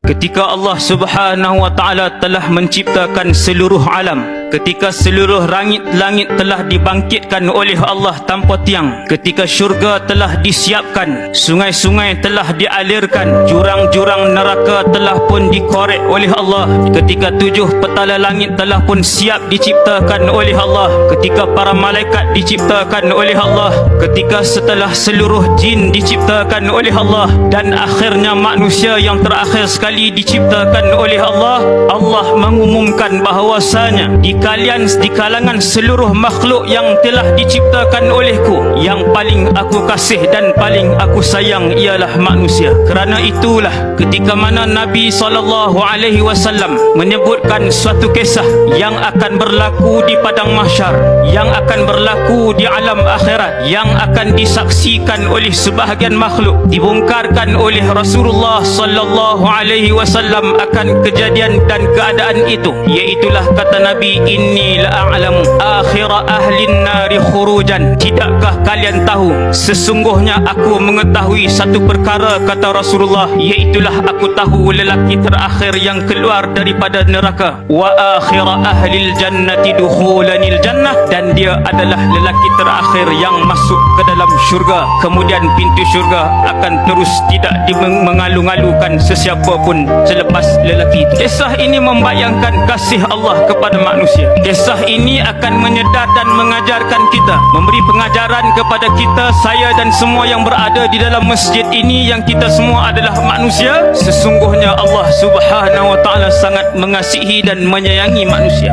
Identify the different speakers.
Speaker 1: Ketika Allah Subhanahu wa taala telah menciptakan seluruh alam, ketika seluruh langit telah dibangkitkan oleh Allah tanpa tiang, ketika syurga telah disiapkan, sungai-sungai telah dialirkan, jurang-jurang neraka telah pun dikorek oleh Allah, ketika 7 petala langit telah pun siap diciptakan oleh Allah, ketika para malaikat diciptakan oleh Allah, ketika setelah seluruh jin diciptakan oleh Allah, dan akhirnya manusia yang terakhir sekali diciptakan oleh Allah, Allah mengumumkan bahawasanya di kalangan seluruh makhluk yang telah diciptakan olehku, yang paling aku kasih dan paling aku sayang ialah manusia. Kerana itulah ketika mana Nabi SAW menyebutkan suatu kisah yang akan berlaku di padang mahsyar, yang akan berlaku di alam akhirat, yang akan disaksikan oleh sebahagian makhluk, dibongkarkan oleh Rasulullah SAW akan kejadian dan keadaan itu, iaitulah kata Nabi, inni la'alamu akhira ahlin nari khurujan. Tidakkah kalian tahu, sesungguhnya aku mengetahui satu perkara, kata Rasulullah, iaitulah aku tahu lelaki terakhir yang keluar daripada neraka, wa akhira ahlil jannati dukhulanil jannah, dan dia adalah lelaki terakhir yang masuk ke dalam syurga. Kemudian pintu syurga akan terus tidak mengalu-ngalukan sesiapa pun selepas lelaki itu. Kisah ini membayangkan kasih Allah kepada manusia. Kisah ini akan menyedar dan mengajarkan kita, memberi pengajaran kepada kita, saya dan semua yang berada di dalam masjid ini, yang kita semua adalah manusia. Sesungguhnya Allah Subhanahu wa taala sangat mengasihi dan menyayangi manusia.